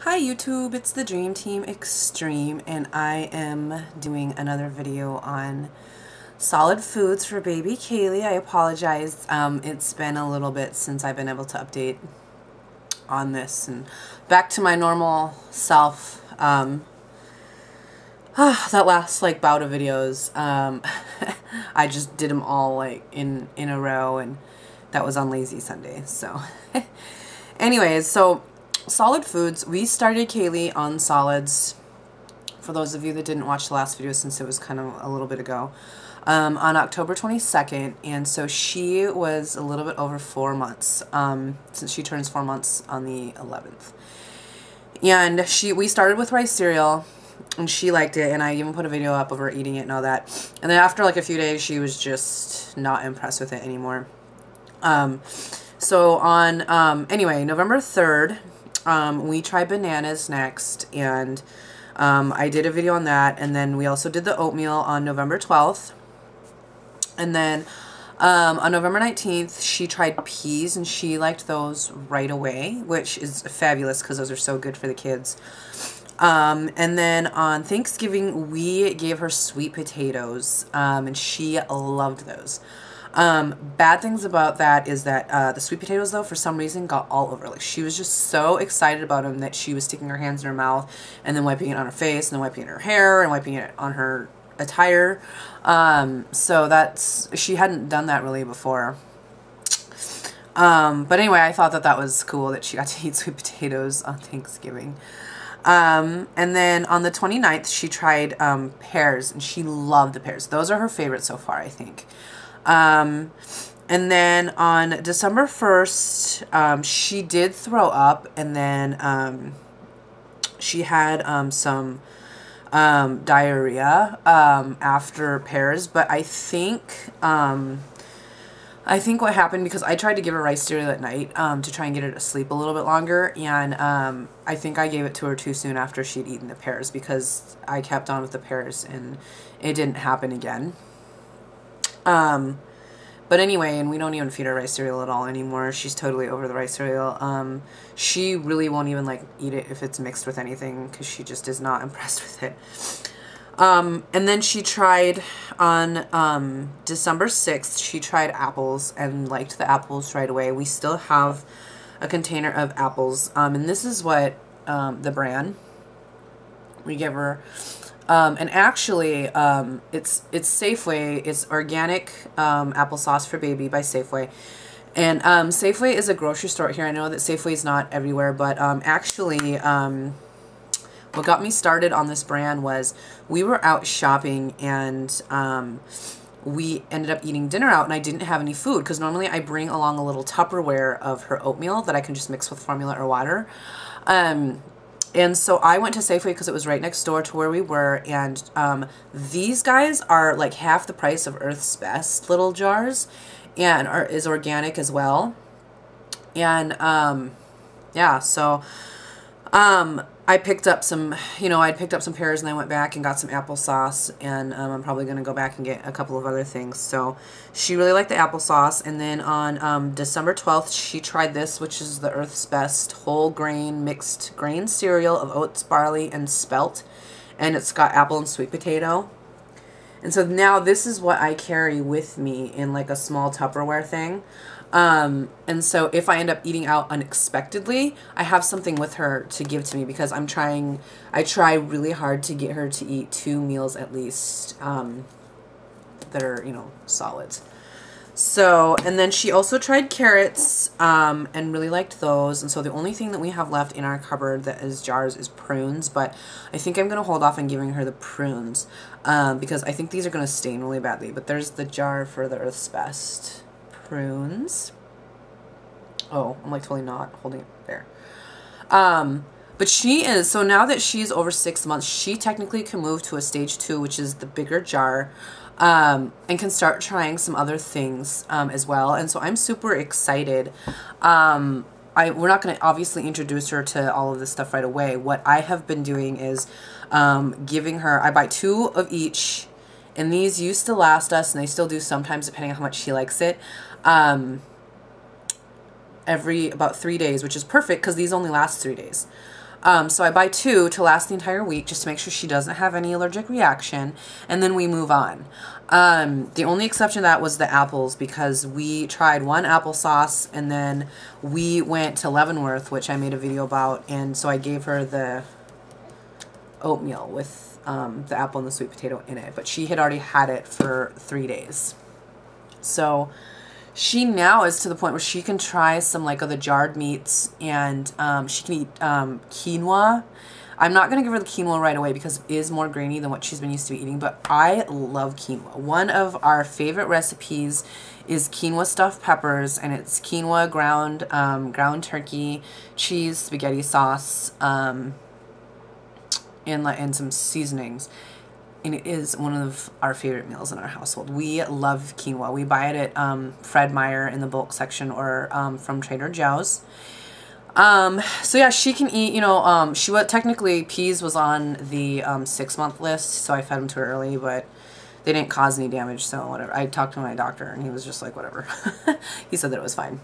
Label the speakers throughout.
Speaker 1: Hi YouTube, it's the Dream Team Extreme, and I am doing another video on solid foods for baby Kaleigh. I apologize, it's been a little bit since I've been able to update on this, and back to my normal self. That last bout of videos, I just did them all in a row, and that was on Lazy Sunday. So anyways, so solid foods. We started Kaleigh on solids, for those of you that didn't watch the last video since it was kind of a little bit ago, on October 22nd, and so she was a little bit over 4 months, since she turns 4 months on the 11th. And we started with rice cereal, and she liked it, and I even put a video up of her eating it and all that. And then after a few days, she was just not impressed with it anymore. So on, anyway, November 3rd, we tried bananas next, and I did a video on that, and then we also did the oatmeal on November 12th. And then on November 19th, she tried peas, and she liked those right away, which is fabulous because those are so good for the kids. And then on Thanksgiving, we gave her sweet potatoes, and she loved those. Bad things about that is that the sweet potatoes, though, for some reason got all over. She was just so excited about them that she was sticking her hands in her mouth and then wiping it on her face and then wiping it in her hair and wiping it on her attire. So she hadn't done that really before. But anyway, I thought that was cool that she got to eat sweet potatoes on Thanksgiving. And then on the 29th, she tried pears, and she loved the pears. Those are her favorite so far, I think. And then on December 1st, she did throw up, and then she had some diarrhea after pears, but I think what happened, because I tried to give her rice cereal at night to try and get her to sleep a little bit longer, and I think I gave it to her too soon after she'd eaten the pears, because I kept on with the pears and it didn't happen again. But anyway, and we don't even feed her rice cereal at all anymore. She's totally over the rice cereal. She really won't even eat it if it's mixed with anything, because she just is not impressed with it. And then she tried on December 6th, she tried apples and liked the apples right away. We still have a container of apples, and this is what the brand we give her. And actually, it's Safeway. It's organic applesauce for baby by Safeway. And Safeway is a grocery store here. I know that Safeway is not everywhere, but actually, what got me started on this brand was we were out shopping, and we ended up eating dinner out, and I didn't have any food, because normally I bring along a little Tupperware of her oatmeal that I can just mix with formula or water. And so I went to Safeway because it was right next door to where we were, and these guys are half the price of Earth's Best little jars, and is organic as well. And yeah, so I picked up some, I'd picked up some pears, and I went back and got some applesauce, and I'm probably going to go back and get a couple of other things. So she really liked the applesauce. And then on December 12th, she tried this, which is the Earth's Best whole grain mixed grain cereal of oats, barley, and spelt, and it's got apple and sweet potato. And so now this is what I carry with me in a small Tupperware thing. And so if I end up eating out unexpectedly, I have something with her to give to me, because I try really hard to get her to eat 2 meals at least, that are, solids. So, and then she also tried carrots, and really liked those. And so the only thing that we have left in our cupboard that is jars is prunes, but I think I'm going to hold off on giving her the prunes, because I think these are going to stain really badly. But there's the jar for the Earth's Best prunes. Oh, I'm totally not holding it there. But she is, so now that she's over 6 months, she technically can move to a stage 2, which is the bigger jar, and can start trying some other things as well. And so I'm super excited. We're not going to obviously introduce her to all of this stuff right away. What I have been doing is giving her, I buy 2 of each, and these used to last us, and they still do sometimes depending on how much she likes it, every about 3 days, which is perfect because these only last 3 days. So I buy 2 to last the entire week just to make sure she doesn't have any allergic reaction, and then we move on. The only exception to that was the apples, because we tried one applesauce and then we went to Leavenworth, which I made a video about, and so I gave her the oatmeal with the apple and the sweet potato in it, but she had already had it for 3 days. So she now is to the point where she can try some like of the jarred meats, and she can eat quinoa. I'm not going to give her the quinoa right away because it is more grainy than what she's been used to eating, but I love quinoa. One of our favorite recipes is quinoa stuffed peppers, and it's quinoa, ground turkey, cheese, spaghetti sauce, and some seasonings. And it is one of our favorite meals in our household. We love quinoa. We buy it at Fred Meyer in the bulk section, or from Trader Joe's. So yeah, she can eat, you know, technically peas was on the 6-month list, so I fed them to her early, but they didn't cause any damage, so whatever. I talked to my doctor, and he was just like, whatever. He said that it was fine.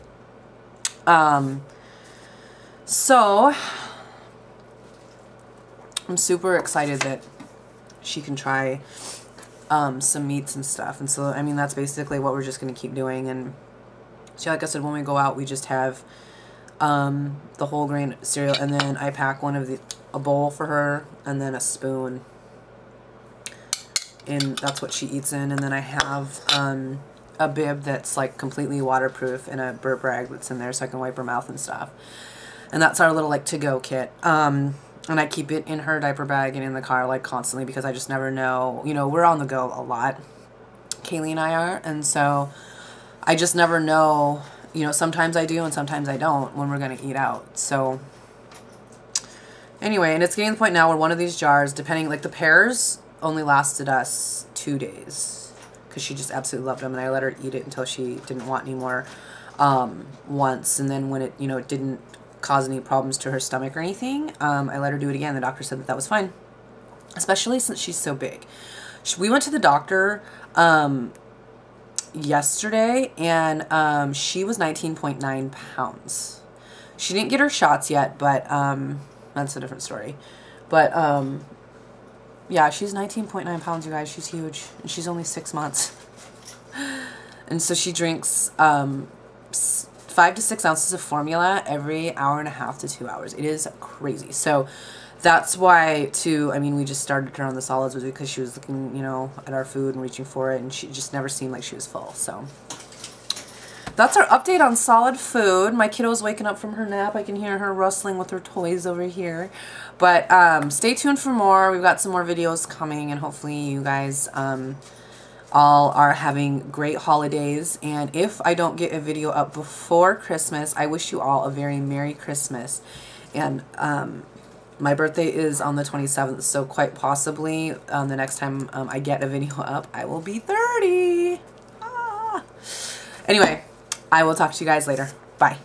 Speaker 1: So I'm super excited that she can try some meats and stuff, and so I mean that's basically what we're just gonna keep doing. And so like I said, when we go out, we just have the whole grain cereal, and then I pack a bowl for her, and then a spoon, and that's what she eats in. And then I have a bib that's like completely waterproof, and a burp rag that's in there so I can wipe her mouth and stuff. And that's our little like to-go kit. And I keep it in her diaper bag and in the car like constantly, because I just never know, you know, we're on the go a lot, Kaleigh and I are, and so I just never know, you know, sometimes I do and sometimes I don't when we're going to eat out. So anyway, and it's getting to the point now where one of these jars, depending, like the pears only lasted us 2 days because she just absolutely loved them, and I let her eat it until she didn't want any more once, and then when it, you know, it didn't cause any problems to her stomach or anything, I let her do it again. The doctor said that that was fine, especially since she's so big. We went to the doctor yesterday, and she was 19.9 pounds. She didn't get her shots yet, but that's a different story. But yeah, she's 19.9 pounds, you guys. She's huge, and she's only 6 months. And so she drinks 5 to 6 ounces of formula every 1.5 to 2 hours. It is crazy. So that's why, too, I mean, we just started her on the solids, was because she was looking, you know, at our food and reaching for it, and she just never seemed like she was full. So that's our update on solid food. My kiddo's waking up from her nap. I can hear her rustling with her toys over here. But stay tuned for more. We've got some more videos coming, and hopefully you guys all are having great holidays. And if I don't get a video up before Christmas, I wish you all a very Merry Christmas. And my birthday is on the 27th, so quite possibly the next time I get a video up, I will be 30. Anyway, I will talk to you guys later. Bye.